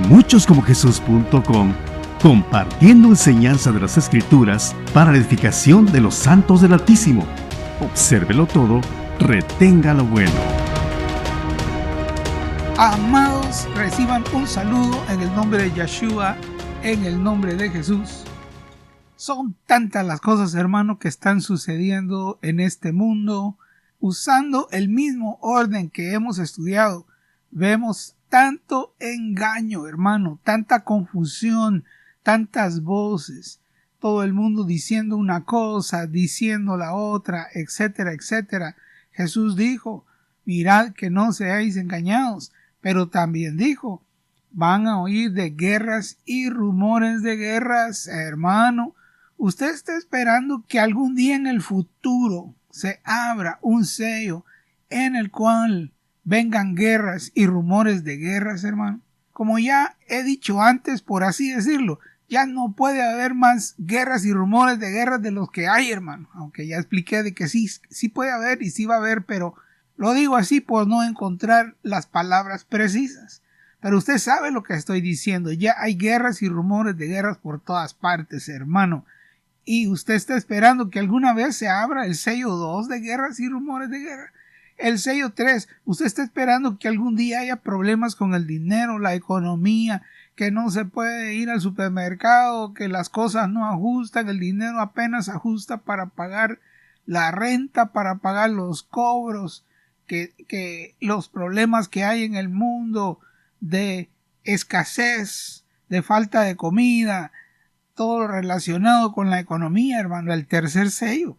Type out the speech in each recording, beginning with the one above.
muchoscomojesús.com, compartiendo enseñanza de las Escrituras para la edificación de los santos del Altísimo. Obsérvelo todo, retenga lo bueno. Amados, reciban un saludo en el nombre de Yeshua, en el nombre de Jesús. Son tantas las cosas, hermano, que están sucediendo en este mundo. Usando el mismo orden que hemos estudiado, vemos tanto engaño, hermano, tanta confusión, tantas voces, todo el mundo diciendo una cosa, diciendo la otra, etcétera, etcétera. Jesús dijo, mirad que no seáis engañados, pero también dijo, van a oír de guerras y rumores de guerras, hermano. Usted está esperando que algún día en el futuro se abra un sello en el cual vengan guerras y rumores de guerras, hermano. Como ya he dicho antes, por así decirlo, ya no puede haber más guerras y rumores de guerras de los que hay, hermano. Aunque ya expliqué de que sí puede haber y sí va a haber, pero lo digo así por no encontrar las palabras precisas. Pero usted sabe lo que estoy diciendo. Ya hay guerras y rumores de guerras por todas partes, hermano. Y usted está esperando que alguna vez se abra el sello 2 de guerras y rumores de guerra. El sello 3, usted está esperando que algún día haya problemas con el dinero, la economía, que no se puede ir al supermercado, que las cosas no ajustan, el dinero apenas ajusta para pagar la renta, para pagar los cobros, que los problemas que hay en el mundo de escasez, de falta de comida, todo lo relacionado con la economía, hermano. El tercer sello,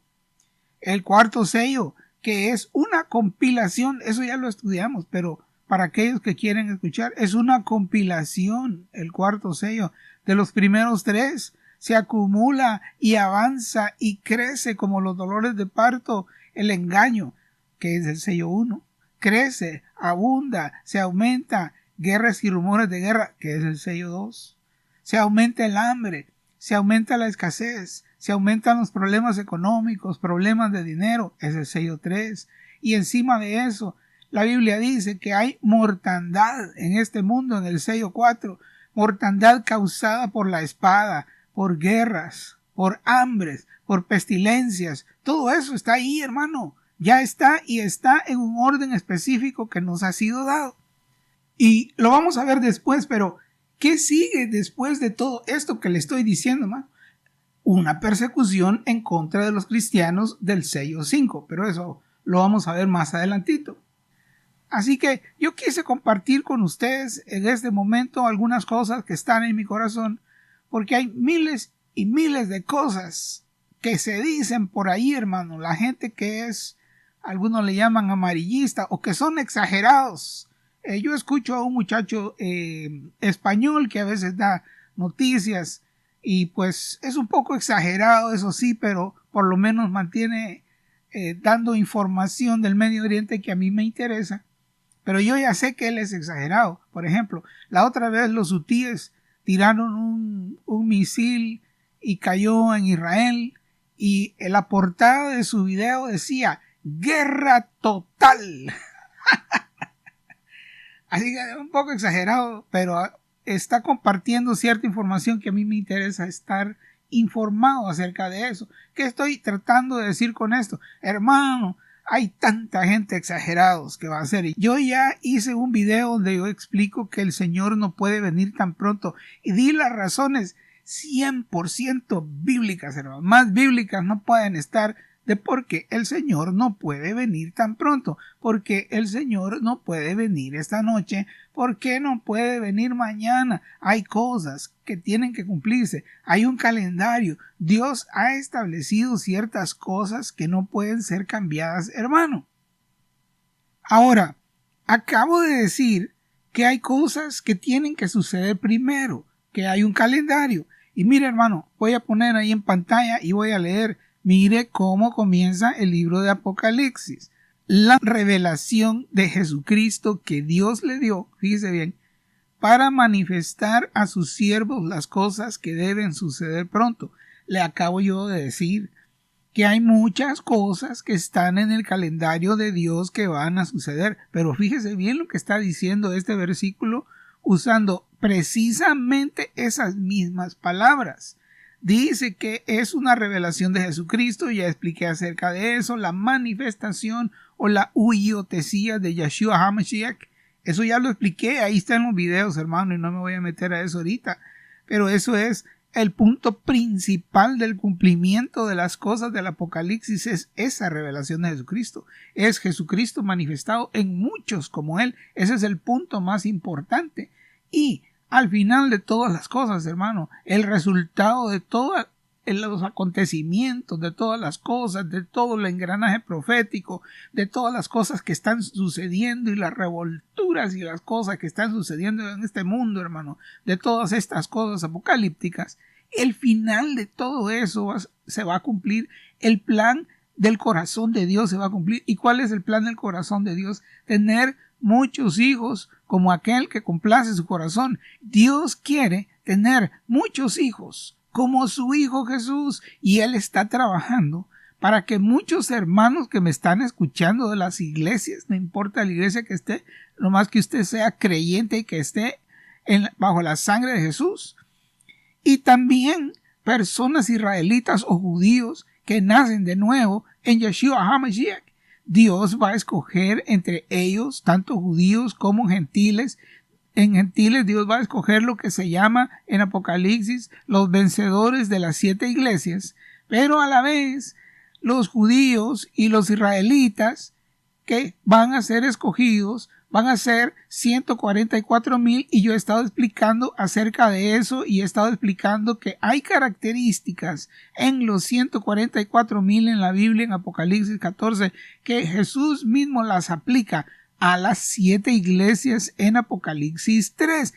el cuarto sello, que es una compilación, eso ya lo estudiamos, pero para aquellos que quieren escuchar, es una compilación, el cuarto sello, de los primeros tres. Se acumula y avanza y crece como los dolores de parto, el engaño, que es el sello 1, crece, abunda, se aumenta, guerras y rumores de guerra, que es el sello 2, se aumenta el hambre, se aumenta la escasez, se aumentan los problemas económicos, problemas de dinero, es el sello 3. Y encima de eso, la Biblia dice que hay mortandad en este mundo, en el sello 4, mortandad causada por la espada, por guerras, por hambres, por pestilencias. Todo eso está ahí, hermano. Ya está y está en un orden específico que nos ha sido dado. Y lo vamos a ver después, pero ¿qué sigue después de todo esto que le estoy diciendo, hermano? Una persecución en contra de los cristianos del sello 5, pero eso lo vamos a ver más adelantito. Así que yo quise compartir con ustedes en este momento algunas cosas que están en mi corazón, porque hay miles y miles de cosas que se dicen por ahí, hermano. La gente que es, algunos le llaman amarillista o que son exagerados. Yo escucho a un muchacho español que a veces da noticias y pues es un poco exagerado, eso sí, pero por lo menos mantiene dando información del Medio Oriente que a mí me interesa. Pero yo ya sé que él es exagerado. Por ejemplo, la otra vez los hutíes tiraron un misil y cayó en Israel y la portada de su video decía guerra total. Así que es un poco exagerado, pero está compartiendo cierta información que a mí me interesa estar informado acerca de eso. ¿Qué estoy tratando de decir con esto? Hermano, hay tanta gente exagerados que va a hacer. Yo ya hice un video donde yo explico que el Señor no puede venir tan pronto y di las razones 100% bíblicas, hermano. Más bíblicas no pueden estar de por qué el Señor no puede venir tan pronto, porque el Señor no puede venir esta noche, por qué no puede venir mañana. Hay cosas que tienen que cumplirse, hay un calendario. Dios ha establecido ciertas cosas que no pueden ser cambiadas, hermano. Ahora, acabo de decir que hay cosas que tienen que suceder primero, que hay un calendario. Y mire, hermano, voy a poner ahí en pantalla y voy a leer. Mire cómo comienza el libro de Apocalipsis. La revelación de Jesucristo que Dios le dio, fíjese bien, para manifestar a sus siervos las cosas que deben suceder pronto. Le acabo yo de decir que hay muchas cosas que están en el calendario de Dios que van a suceder. Pero fíjese bien lo que está diciendo este versículo usando precisamente esas mismas palabras. Dice que es una revelación de Jesucristo, ya expliqué acerca de eso, la manifestación o la huiotesía de Yeshua HaMashiach. Eso ya lo expliqué, ahí están los videos, hermano, y no me voy a meter a eso ahorita. Pero eso es el punto principal del cumplimiento de las cosas del Apocalipsis, es esa revelación de Jesucristo. Es Jesucristo manifestado en muchos como Él. Ese es el punto más importante. Y al final de todas las cosas, hermano, el resultado de todos los acontecimientos, de todas las cosas, de todo el engranaje profético, de todas las cosas que están sucediendo y las revolturas y las cosas que están sucediendo en este mundo, hermano, de todas estas cosas apocalípticas, el final de todo eso se va a cumplir. El plan del corazón de Dios se va a cumplir. ¿Y cuál es el plan del corazón de Dios? Tener muchos hijos como aquel que complace su corazón. Dios quiere tener muchos hijos como su Hijo Jesús, y Él está trabajando para que muchos hermanos que me están escuchando de las iglesias, no importa la iglesia que esté, nomás que usted sea creyente y que esté bajo la sangre de Jesús, y también personas israelitas o judíos que nacen de nuevo en Yeshua HaMashiach. Dios va a escoger entre ellos, tanto judíos como gentiles. En gentiles Dios va a escoger lo que se llama en Apocalipsis los vencedores de las 7 iglesias, pero a la vez los judíos y los israelitas que van a ser escogidos van a ser 144,000, y yo he estado explicando acerca de eso y he estado explicando que hay características en los 144,000 en la Biblia en Apocalipsis 14 que Jesús mismo las aplica a las 7 iglesias en Apocalipsis 3.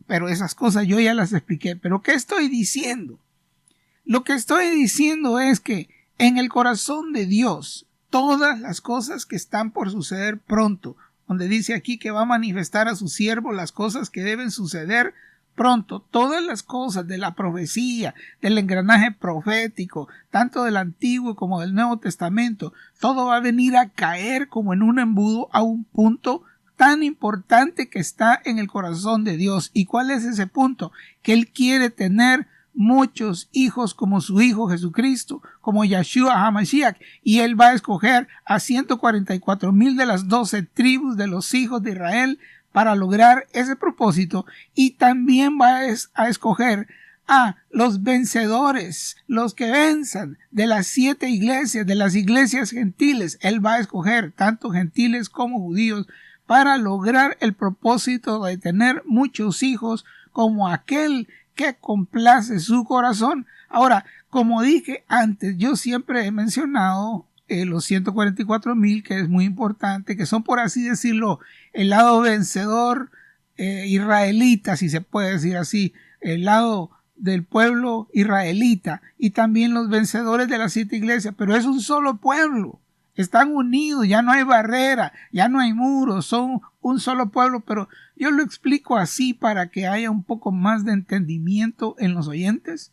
Pero esas cosas yo ya las expliqué. ¿Pero qué estoy diciendo? Lo que estoy diciendo es que en el corazón de Dios, todas las cosas que están por suceder pronto, donde dice aquí que va a manifestar a su siervo las cosas que deben suceder pronto, todas las cosas de la profecía, del engranaje profético, tanto del Antiguo como del Nuevo Testamento, todo va a venir a caer como en un embudo a un punto tan importante que está en el corazón de Dios. ¿Y cuál es ese punto? Que Él quiere tener muchos hijos como su Hijo Jesucristo, como Yeshua HaMashiach, y Él va a escoger a 144,000 de las 12 tribus de los hijos de Israel para lograr ese propósito, y también va a escoger a los vencedores, los que venzan de las 7 iglesias, de las iglesias gentiles. Él va a escoger tanto gentiles como judíos para lograr el propósito de tener muchos hijos como aquel que complace su corazón. Ahora, como dije antes, yo siempre he mencionado los 144,000, que es muy importante, que son, por así decirlo, el lado vencedor israelita, si se puede decir así, el lado del pueblo israelita, y también los vencedores de las 7 iglesias, pero es un solo pueblo. Están unidos, ya no hay barrera, ya no hay muros, son un solo pueblo, pero yo lo explico así para que haya un poco más de entendimiento en los oyentes.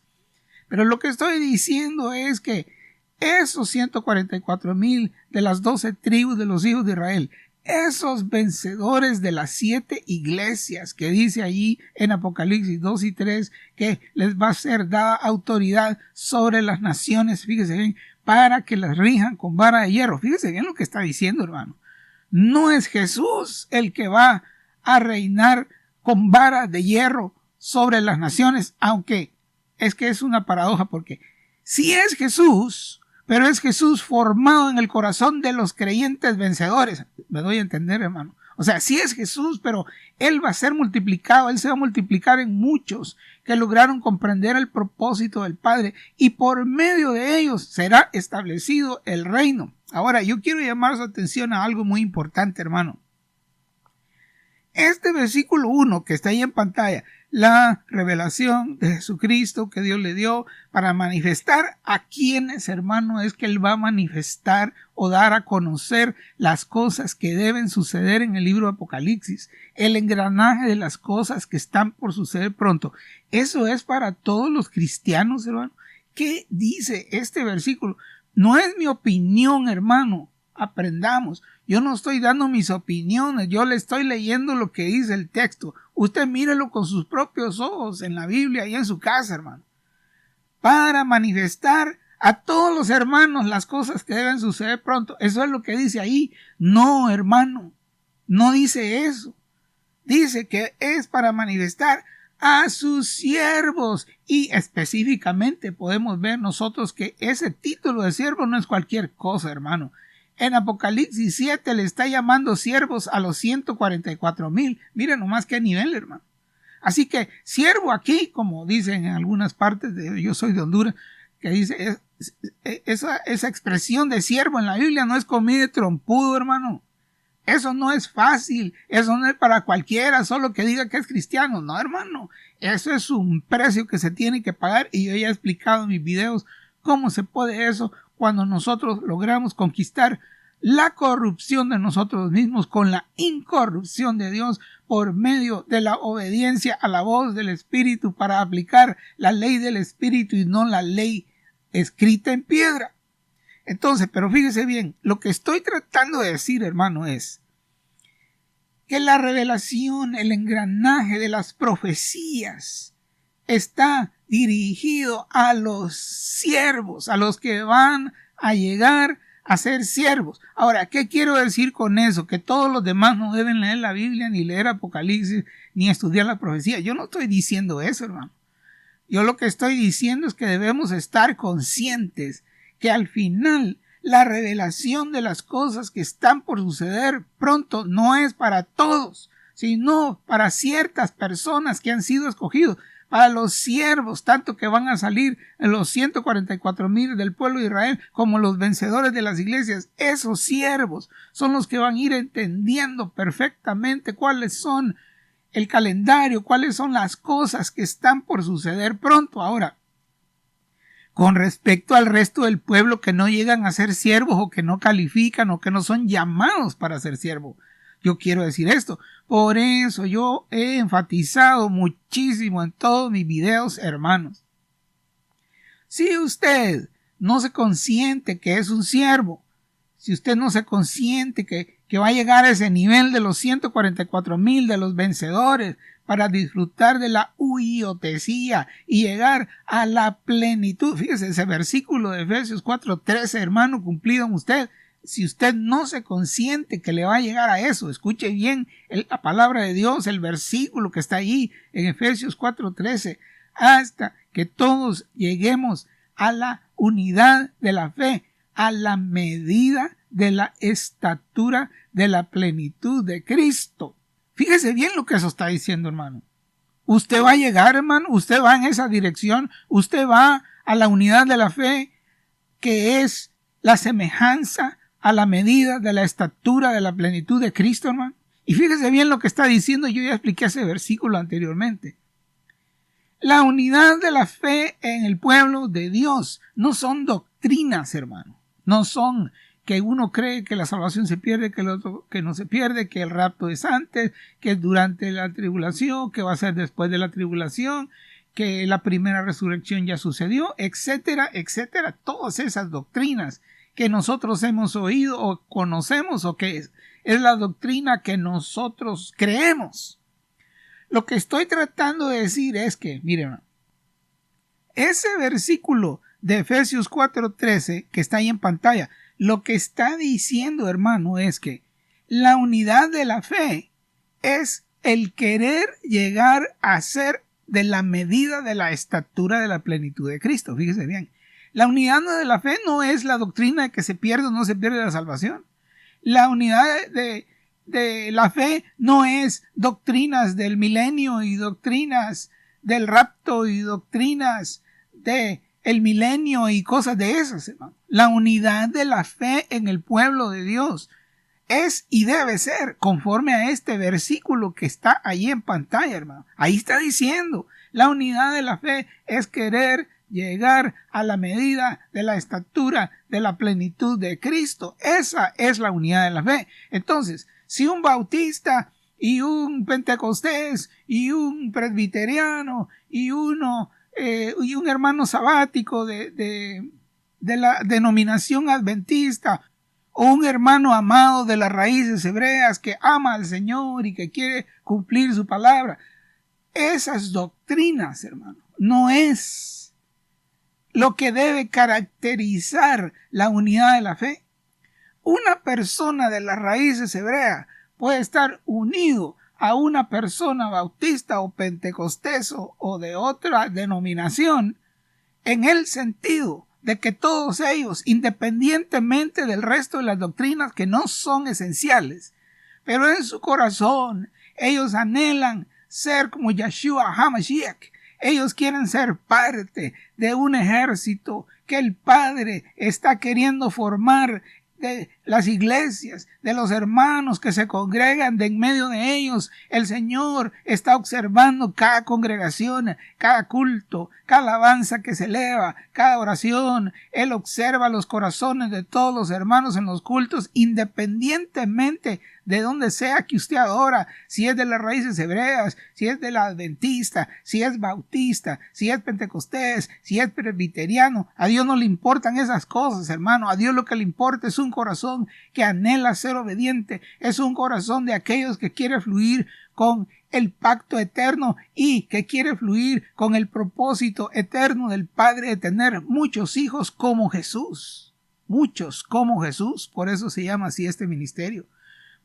Pero lo que estoy diciendo es que esos 144,000 de las 12 tribus de los hijos de Israel, esos vencedores de las 7 iglesias que dice allí en Apocalipsis 2 y 3 que les va a ser dada autoridad sobre las naciones, fíjese bien, para que las rijan con vara de hierro. Fíjese bien lo que está diciendo, hermano. No es Jesús el que va a reinar con vara de hierro sobre las naciones, aunque es que es una paradoja, porque sí es Jesús, pero es Jesús formado en el corazón de los creyentes vencedores. Me doy a entender, hermano. O sea, sí es Jesús, pero Él va a ser multiplicado, Él se va a multiplicar en muchos que lograron comprender el propósito del Padre, y por medio de ellos será establecido el reino. Ahora, yo quiero llamar su atención a algo muy importante, hermano. Este versículo 1 que está ahí en pantalla, la revelación de Jesucristo que Dios le dio para manifestar a quienes, hermano, es que Él va a manifestar o dar a conocer las cosas que deben suceder en el libro de Apocalipsis, el engranaje de las cosas que están por suceder pronto. Eso es para todos los cristianos, hermano. ¿Qué dice este versículo? No es mi opinión, hermano. Aprendamos. Yo no estoy dando mis opiniones, yo le estoy leyendo lo que dice el texto. Usted mírelo con sus propios ojos en la Biblia y en su casa, hermano. Para manifestar a todos los hermanos las cosas que deben suceder pronto. Eso es lo que dice ahí. No, hermano, no dice eso. Dice que es para manifestar a sus siervos, y específicamente podemos ver nosotros que ese título de siervo no es cualquier cosa, hermano. En Apocalipsis 7 le está llamando siervos a los 144,000. Miren nomás qué nivel, hermano. Así que siervo aquí, como dicen en algunas partes yo soy de Honduras, que dice esa expresión de siervo en la Biblia no es comida de trompudo, hermano. Eso no es fácil, eso no es para cualquiera, solo que diga que es cristiano. No, hermano, eso es un precio que se tiene que pagar, y yo ya he explicado en mis videos cómo se puede eso cuando nosotros logramos conquistar la corrupción de nosotros mismos con la incorrupción de Dios por medio de la obediencia a la voz del Espíritu para aplicar la ley del Espíritu y no la ley escrita en piedra. Entonces, pero fíjese bien, lo que estoy tratando de decir, hermano, es que la revelación, el engranaje de las profecías está dirigido a los siervos, a los que van a llegar a ser siervos. Ahora, ¿qué quiero decir con eso? Que todos los demás no deben leer la Biblia, ni leer Apocalipsis, ni estudiar la profecía. Yo no estoy diciendo eso, hermano. Yo lo que estoy diciendo es que debemos estar conscientes que al final la revelación de las cosas que están por suceder pronto no es para todos, sino para ciertas personas que han sido escogidos, para los siervos, tanto que van a salir en los 144,000 del pueblo de Israel, como los vencedores de las iglesias. Esos siervos son los que van a ir entendiendo perfectamente cuáles son el calendario, cuáles son las cosas que están por suceder pronto. Ahora, con respecto al resto del pueblo que no llegan a ser siervos, o que no califican, o que no son llamados para ser siervos, yo quiero decir esto. Por eso yo he enfatizado muchísimo en todos mis videos, hermanos. Si usted no se consiente que es un siervo, si usted no se consiente que va a llegar a ese nivel de los 144,000 de los vencedores para disfrutar de la huiotesía y llegar a la plenitud. Fíjese ese versículo de Efesios 4:13, hermano, cumplido en usted. Si usted no se consiente que le va a llegar a eso, escuche bien la palabra de Dios, el versículo que está allí en Efesios 4:13, hasta que todos lleguemos a la unidad de la fe, a la medida de la estatura de la plenitud de Cristo. Fíjese bien lo que eso está diciendo, hermano. Usted va a llegar, hermano, usted va en esa dirección, usted va a la unidad de la fe, que es la semejanza a la medida de la estatura de la plenitud de Cristo, hermano. Y fíjese bien lo que está diciendo, yo ya expliqué ese versículo anteriormente. La unidad de la fe en el pueblo de Dios no son doctrinas, hermano. No son que uno cree que la salvación se pierde, que el otro que no se pierde, que el rapto es antes, que es durante la tribulación, que va a ser después de la tribulación, que la primera resurrección ya sucedió, etcétera, etcétera. Todas esas doctrinas que nosotros hemos oído o conocemos, o que es la doctrina que nosotros creemos. Lo que estoy tratando de decir es que, miren, ese versículo de Efesios 4:13 que está ahí en pantalla, lo que está diciendo, hermano, es que la unidad de la fe es el querer llegar a ser de la medida de la estatura de la plenitud de Cristo. Fíjese bien. La unidad de la fe no es la doctrina de que se pierde o no se pierde la salvación. La unidad de la fe no es doctrinas del milenio y doctrinas del rapto y doctrinas de el milenio y cosas de esas, hermano. La unidad de la fe en el pueblo de Dios es y debe ser conforme a este versículo que está ahí en pantalla, hermano. Ahí está diciendo, la unidad de la fe es querer llegar a la medida de la estatura de la plenitud de Cristo. Esa es la unidad de la fe. Entonces, si un bautista y un pentecostés y un presbiteriano y un hermano sabático de la denominación adventista, o un hermano amado de las raíces hebreas que ama al Señor y que quiere cumplir su palabra. Esas doctrinas, hermano, no es lo que debe caracterizar la unidad de la fe. Una persona de las raíces hebreas puede estar unido a una persona bautista o pentecostés o de otra denominación en el sentido de que todos ellos, independientemente del resto de las doctrinas que no son esenciales, pero en su corazón ellos anhelan ser como Yeshua HaMashiach. Ellos quieren ser parte de un ejército que el Padre está queriendo formar, de las iglesias, de los hermanos que se congregan de en medio de ellos. El Señor está observando cada congregación, cada culto, cada alabanza que se eleva, cada oración. Él observa los corazones de todos los hermanos en los cultos, independientemente de donde sea que usted adora, si es de las raíces hebreas, si es de la adventista, si es bautista, si es pentecostés, si es presbiteriano. A Dios no le importan esas cosas, hermano. A Dios lo que le importa es un corazón que anhela ser obediente, es un corazón de aquellos que quiere fluir con el pacto eterno y que quiere fluir con el propósito eterno del Padre de tener muchos hijos como Jesús. Muchos como Jesús, por eso se llama así este ministerio.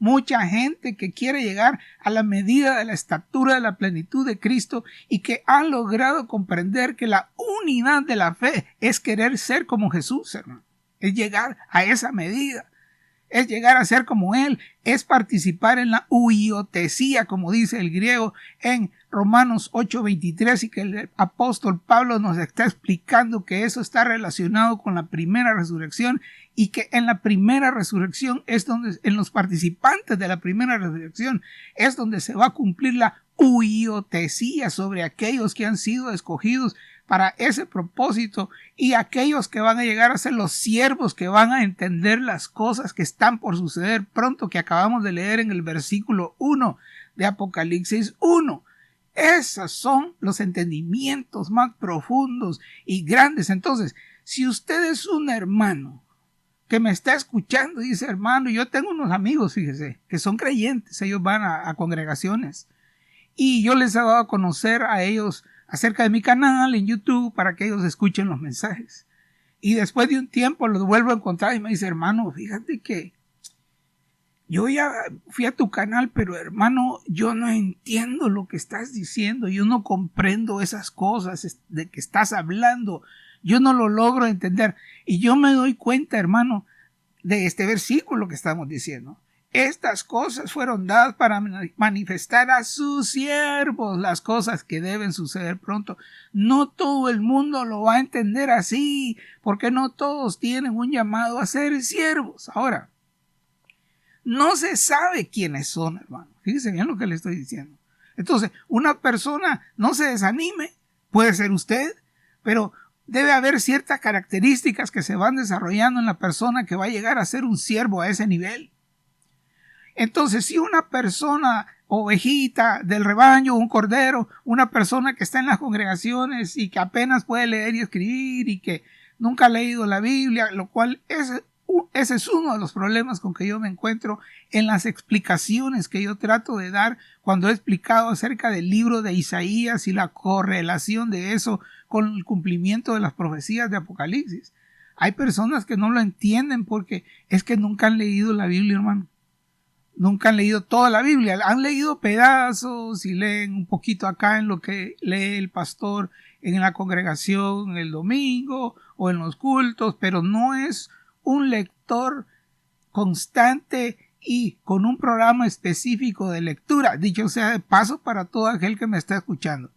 Mucha gente que quiere llegar a la medida de la estatura de la plenitud de Cristo y que ha logrado comprender que la unidad de la fe es querer ser como Jesús, hermano. Es llegar a esa medida. Es llegar a ser como Él. Es participar en la huiotesía, como dice el griego en Romanos 8:23, y que el apóstol Pablo nos está explicando que eso está relacionado con la primera resurrección y que en la primera resurrección es donde, en los participantes de la primera resurrección, es donde se va a cumplir la huiotesía sobre aquellos que han sido escogidos para ese propósito y aquellos que van a llegar a ser los siervos que van a entender las cosas que están por suceder pronto, que acabamos de leer en el versículo 1 de Apocalipsis 1. Esos son los entendimientos más profundos y grandes. Entonces, si usted es un hermano que me está escuchando y dice, hermano, yo tengo unos amigos, fíjese, que son creyentes, ellos van a congregaciones y yo les he dado a conocer a ellos acerca de mi canal en YouTube para que ellos escuchen los mensajes. Y después de un tiempo los vuelvo a encontrar y me dice, hermano, fíjate que yo ya fui a tu canal, pero hermano, yo no entiendo lo que estás diciendo, yo no comprendo esas cosas de que estás hablando, yo no lo logro entender. Y yo me doy cuenta, hermano, de este versículo que estamos diciendo. Estas cosas fueron dadas para manifestar a sus siervos las cosas que deben suceder pronto. No todo el mundo lo va a entender así, porque no todos tienen un llamado a ser siervos. Ahora, no se sabe quiénes son, hermano. Fíjense bien lo que le estoy diciendo. Entonces, una persona, no se desanime, puede ser usted, pero debe haber ciertas características que se van desarrollando en la persona que va a llegar a ser un siervo a ese nivel. Entonces, si una persona, ovejita del rebaño, un cordero, una persona que está en las congregaciones y que apenas puede leer y escribir y que nunca ha leído la Biblia, lo cual ese es uno de los problemas con que yo me encuentro en las explicaciones que yo trato de dar cuando he explicado acerca del libro de Isaías y la correlación de eso con el cumplimiento de las profecías de Apocalipsis. Hay personas que no lo entienden porque es que nunca han leído la Biblia, hermano. Nunca han leído toda la Biblia, han leído pedazos y leen un poquito acá en lo que lee el pastor en la congregación el domingo o en los cultos, pero no es un lector constante y con un programa específico de lectura. Dicho sea de paso para todo aquel que me está escuchando.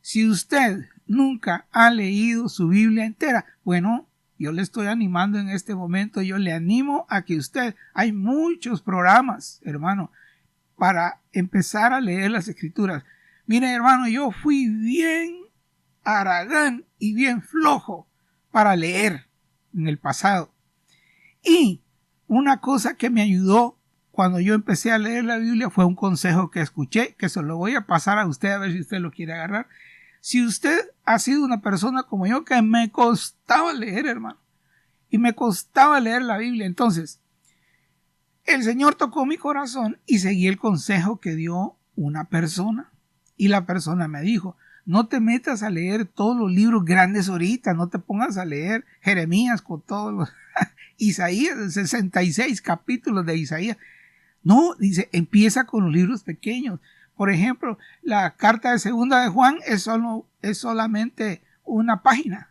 Si usted nunca ha leído su Biblia entera, bueno, yo le estoy animando en este momento, yo le animo a que usted, hay muchos programas, hermano, para empezar a leer las Escrituras. Mire, hermano, yo fui bien haragán y bien flojo para leer en el pasado. Y una cosa que me ayudó cuando yo empecé a leer la Biblia fue un consejo que escuché, que se lo voy a pasar a usted a ver si usted lo quiere agarrar. Si usted ha sido una persona como yo que me costaba leer, hermano, y me costaba leer la Biblia, entonces el Señor tocó mi corazón y seguí el consejo que dio una persona. Y la persona me dijo, no te metas a leer todos los libros grandes ahorita, no te pongas a leer Jeremías con todos los Isaías, 66 capítulos de Isaías. No, dice, empieza con los libros pequeños. Por ejemplo, la carta de segunda de Juan es solamente una página.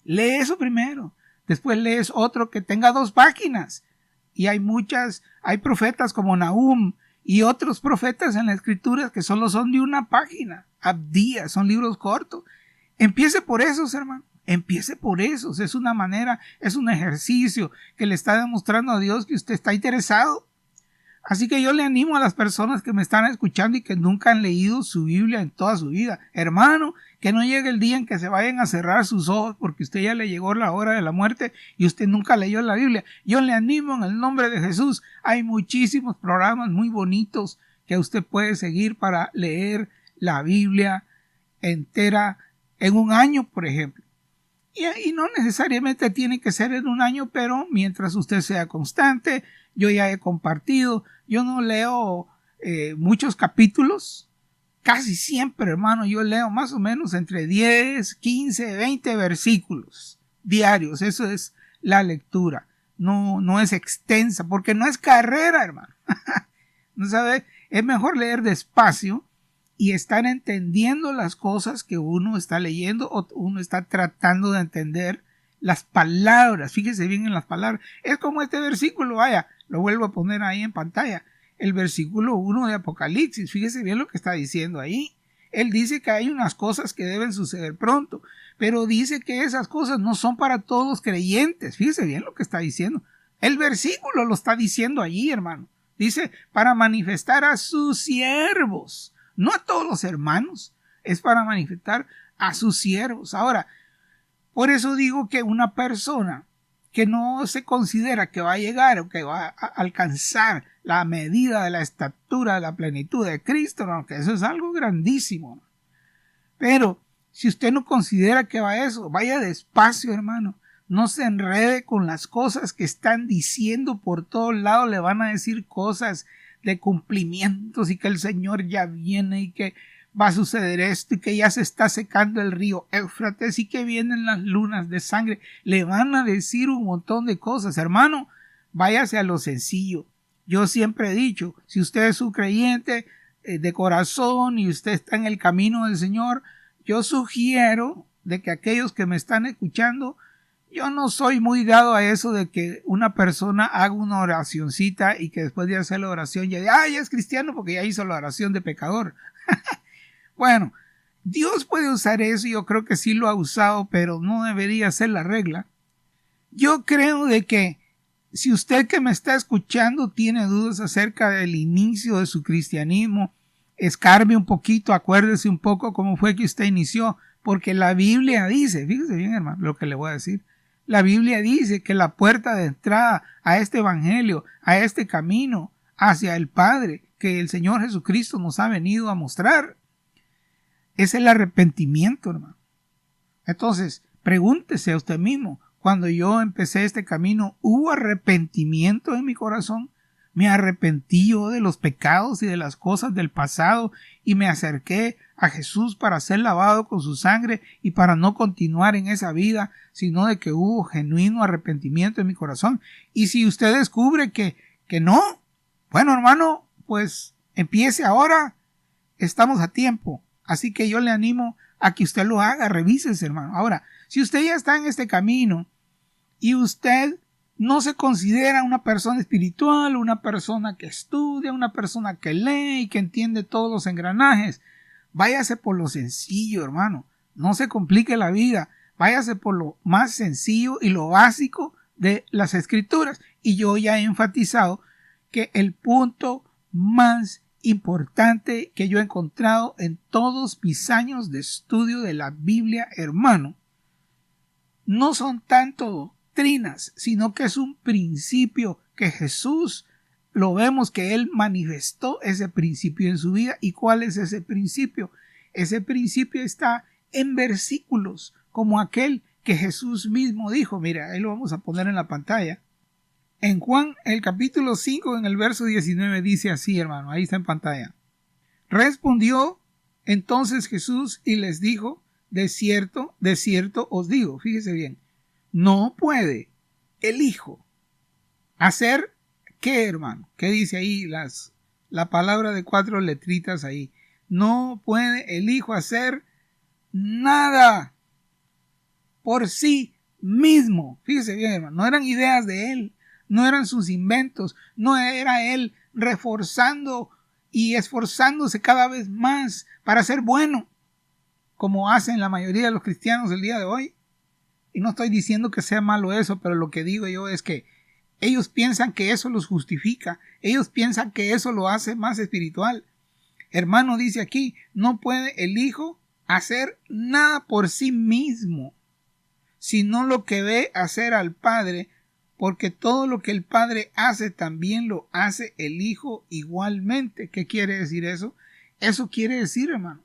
Lee eso primero. Después lees otro que tenga 2 páginas. Y hay profetas como Nahum y otros profetas en la escritura que solo son de una página. Abdías, son libros cortos. Empiece por esos, hermano. Empiece por esos. Es una manera, es un ejercicio que le está demostrando a Dios que usted está interesado. Así que yo le animo a las personas que me están escuchando y que nunca han leído su Biblia en toda su vida. Hermano, que no llegue el día en que se vayan a cerrar sus ojos porque usted ya le llegó la hora de la muerte y usted nunca leyó la Biblia. Yo le animo en el nombre de Jesús. Hay muchísimos programas muy bonitos que usted puede seguir para leer la Biblia entera en un año, por ejemplo. Y no necesariamente tiene que ser en un año, pero mientras usted sea constante, yo ya he compartido, yo no leo muchos capítulos, casi siempre, hermano, yo leo más o menos entre 10, 15, 20 versículos diarios, eso es la lectura, no es extensa, porque no es carrera, hermano, ¿no sabe? Es mejor leer despacio y estar entendiendo las cosas que uno está leyendo o uno está tratando de entender las palabras. Fíjese bien en las palabras. Es como este versículo, vaya, lo vuelvo a poner ahí en pantalla. El versículo 1 de Apocalipsis. Fíjese bien lo que está diciendo ahí. Él dice que hay unas cosas que deben suceder pronto, pero dice que esas cosas no son para todos los creyentes. Fíjese bien lo que está diciendo. El versículo lo está diciendo allí, hermano. Dice, para manifestar a sus siervos. No a todos los hermanos, es para manifestar a sus siervos. Ahora, por eso digo que una persona que no se considera que va a llegar o que va a alcanzar la medida de la estatura de la plenitud de Cristo, ¿no? Que eso es algo grandísimo, ¿no? Pero si usted no considera que va a eso, vaya despacio, hermano. No se enrede con las cosas que están diciendo por todos lados. Le van a decir cosas de cumplimientos y que el Señor ya viene y que va a suceder esto y que ya se está secando el río Éufrates y que vienen las lunas de sangre. Le van a decir un montón de cosas, hermano. Váyase a lo sencillo. Yo siempre he dicho, si usted es un creyente de corazón y usted está en el camino del Señor, yo sugiero de que aquellos que me están escuchando, yo no soy muy dado a eso de que una persona haga una oracioncita y que después de hacer la oración ya ya es cristiano porque ya hizo la oración de pecador. Bueno, Dios puede usar eso y yo creo que sí lo ha usado, pero no debería ser la regla. Yo creo de que si usted que me está escuchando tiene dudas acerca del inicio de su cristianismo, escarbe un poquito, acuérdese un poco cómo fue que usted inició, porque la Biblia dice, fíjese bien, hermano, lo que le voy a decir. La Biblia dice que la puerta de entrada a este evangelio, a este camino hacia el Padre que el Señor Jesucristo nos ha venido a mostrar, es el arrepentimiento, hermano. Entonces, pregúntese a usted mismo, cuando yo empecé este camino, ¿hubo arrepentimiento en mi corazón? ¿Me arrepentí yo de los pecados y de las cosas del pasado y me acerqué a Jesús para ser lavado con su sangre y para no continuar en esa vida, sino de que hubo genuino arrepentimiento en mi corazón? Y si usted descubre que no, bueno, hermano, pues empiece ahora, estamos a tiempo. Así que yo le animo a que usted lo haga, revísese, hermano. Ahora, si usted ya está en este camino y usted no se considera una persona espiritual, una persona que estudia, una persona que lee y que entiende todos los engranajes, váyase por lo sencillo, hermano. No se complique la vida. Váyase por lo más sencillo y lo básico de las escrituras. Y yo ya he enfatizado que el punto más importante que yo he encontrado en todos mis años de estudio de la Biblia, hermano, no son tanto doctrinas, sino que es un principio que Jesús lo vemos que Él manifestó ese principio en su vida. ¿Y cuál es ese principio? Ese principio está en versículos como aquel que Jesús mismo dijo. Mira, ahí lo vamos a poner en la pantalla. En Juan, el capítulo 5, en el verso 19, dice así, hermano, ahí está en pantalla. Respondió entonces Jesús y les dijo, de cierto os digo, fíjese bien, no puede el Hijo hacer, ¿qué, hermano? ¿Qué dice ahí la palabra de 4 letritas ahí? No puede el Hijo hacer nada por sí mismo. Fíjese bien, hermano, no eran ideas de él, no eran sus inventos, no era él reforzando y esforzándose cada vez más para ser bueno, como hacen la mayoría de los cristianos el día de hoy. Y no estoy diciendo que sea malo eso, pero lo que digo yo es que ellos piensan que eso los justifica, ellos piensan que eso lo hace más espiritual. Hermano, dice aquí, no puede el Hijo hacer nada por sí mismo, sino lo que ve hacer al Padre, porque todo lo que el Padre hace también lo hace el Hijo igualmente. ¿Qué quiere decir eso? Eso quiere decir, hermano,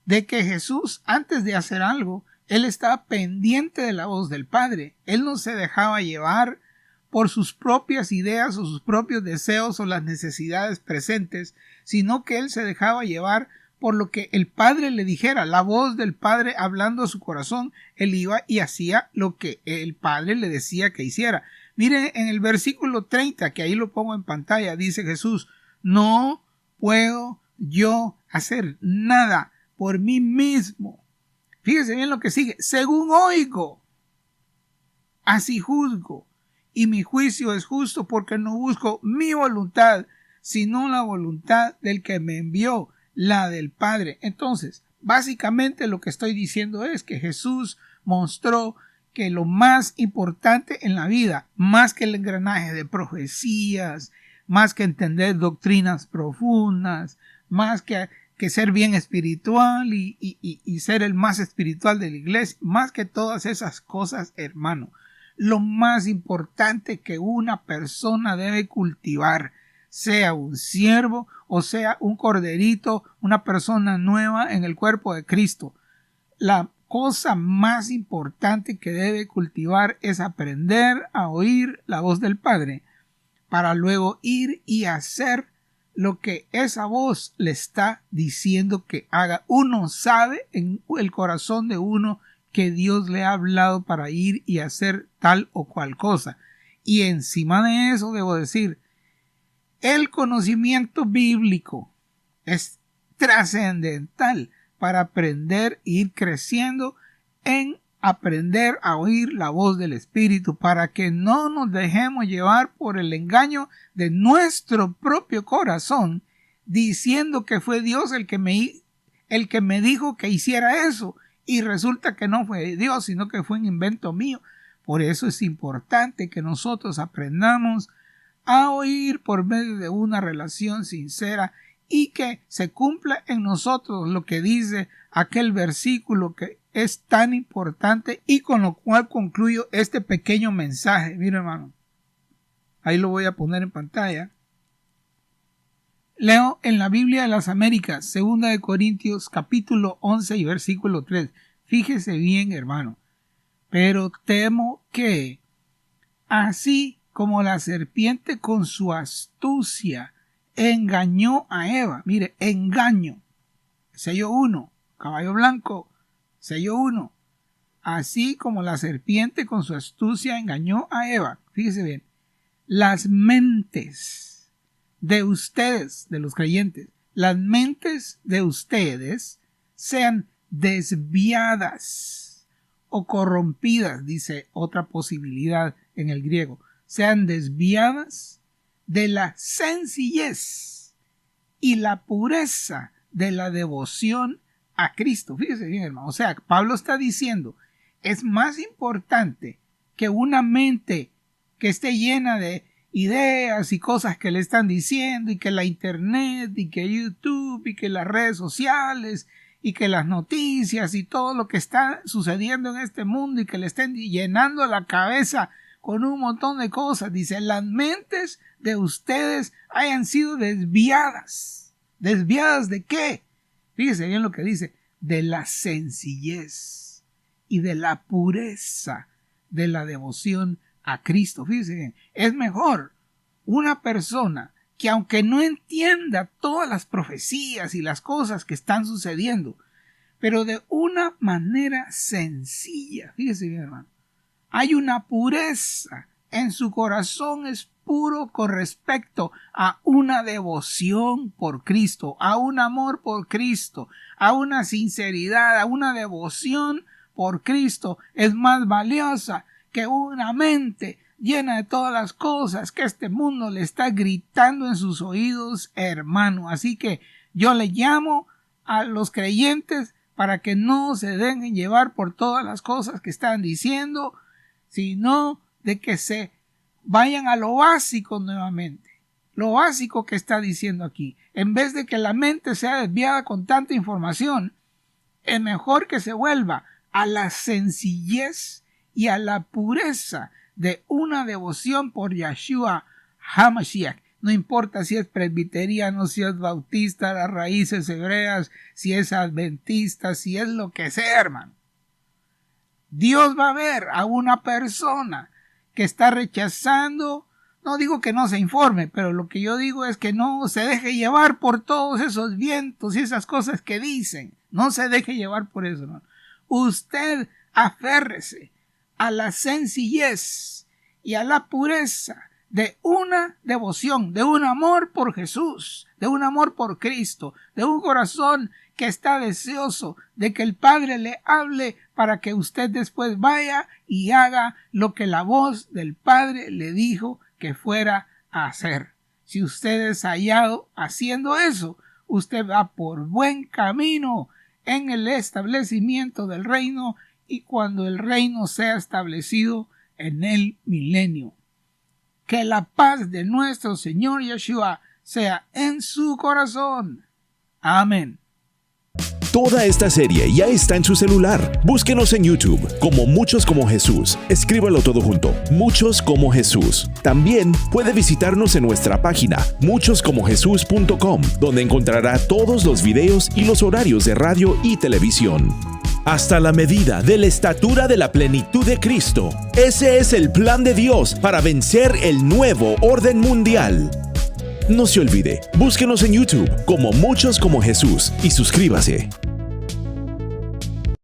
de que Jesús, antes de hacer algo, él estaba pendiente de la voz del Padre. Él no se dejaba llevar por sus propias ideas o sus propios deseos o las necesidades presentes, sino que él se dejaba llevar por lo que el Padre le dijera, la voz del Padre hablando a su corazón. Él iba y hacía lo que el Padre le decía que hiciera. Miren en el versículo 30, que ahí lo pongo en pantalla, dice Jesús, no puedo yo hacer nada por mí mismo. Fíjese bien lo que sigue, según oigo, así juzgo, y mi juicio es justo porque no busco mi voluntad, sino la voluntad del que me envió, la del Padre. Entonces, básicamente lo que estoy diciendo es que Jesús mostró que lo más importante en la vida, más que el engranaje de profecías, más que entender doctrinas profundas, más que ser bien espiritual y ser el más espiritual de la iglesia, más que todas esas cosas, hermano, lo más importante que una persona debe cultivar, sea un siervo o sea un corderito, una persona nueva en el cuerpo de Cristo, la cosa más importante que debe cultivar es aprender a oír la voz del Padre para luego ir y hacer lo que esa voz le está diciendo que haga. Uno sabe en el corazón de uno que Dios le ha hablado para ir y hacer tal o cual cosa. Y encima de eso debo decir, el conocimiento bíblico es trascendental para aprender e ir creciendo en aprender a oír la voz del Espíritu, para que no nos dejemos llevar por el engaño de nuestro propio corazón, diciendo que fue Dios el que me dijo que hiciera eso, y resulta que no fue Dios, sino que fue un invento mío. Por eso es importante que nosotros aprendamos a oír por medio de una relación sincera y que se cumpla en nosotros lo que dice aquel versículo que es tan importante y con lo cual concluyo este pequeño mensaje. Mira, hermano, ahí lo voy a poner en pantalla. Leo en la Biblia de las Américas, 2 de Corintios capítulo 11 y versículo 3. Fíjese bien, hermano. Pero temo que, así como la serpiente con su astucia engañó a Eva, mire, engaño, sello 1, caballo blanco, sello 1, así como la serpiente con su astucia engañó a Eva, fíjese bien, las mentes de ustedes, de los creyentes, las mentes de ustedes sean desviadas o corrompidas, dice otra posibilidad en el griego, sean desviadas de la sencillez y la pureza de la devoción a Cristo. Fíjese bien, hermano. O sea, Pablo está diciendo, es más importante que una mente que esté llena de ideas y cosas que le están diciendo, y que la internet, y que YouTube, y que las redes sociales, y que las noticias, y todo lo que está sucediendo en este mundo, y que le estén llenando la cabeza con un montón de cosas. Dice, las mentes de ustedes hayan sido desviadas. ¿Desviadas de qué? Fíjese bien lo que dice, de la sencillez y de la pureza de la devoción a Cristo. Fíjense bien, es mejor una persona que aunque no entienda todas las profecías y las cosas que están sucediendo, pero de una manera sencilla, fíjese bien, hermano, hay una pureza en su corazón, es puro con respecto a una devoción por Cristo, a un amor por Cristo, a una sinceridad, a una devoción por Cristo, es más valiosa que una mente llena de todas las cosas que este mundo le está gritando en sus oídos, hermano. Así que yo le llamo a los creyentes para que no se dejen llevar por todas las cosas que están diciendo, sino de que se vayan a lo básico nuevamente. Lo básico que está diciendo aquí. En vez de que la mente sea desviada con tanta información, es mejor que se vuelva a la sencillez y a la pureza de una devoción por Yeshua HaMashiach. No importa si es presbiteriano, si es bautista, las raíces hebreas, si es adventista, si es lo que sea, hermano. Dios va a ver a una persona que está rechazando, no digo que no se informe, pero lo que yo digo es que no se deje llevar por todos esos vientos y esas cosas que dicen. No se deje llevar por eso, hermano. Usted aférrese a la sencillez y a la pureza de una devoción, de un amor por Jesús, de un amor por Cristo, de un corazón que está deseoso de que el Padre le hable para que usted después vaya y haga lo que la voz del Padre le dijo que fuera a hacer. Si usted es hallado haciendo eso, usted va por buen camino en el establecimiento del reino y cuando el reino sea establecido en el milenio. Que la paz de nuestro Señor Yeshua sea en su corazón. Amén. Toda esta serie ya está en su celular. Búsquenos en YouTube como Muchos como Jesús. Escríbalo todo junto, Muchos como Jesús. También puede visitarnos en nuestra página muchoscomojesus.com, donde encontrará todos los videos y los horarios de radio y televisión. Hasta la medida de la estatura de la plenitud de Cristo. Ese es el plan de Dios para vencer el nuevo orden mundial. No se olvide, búsquenos en YouTube como Muchos como Jesús y suscríbase.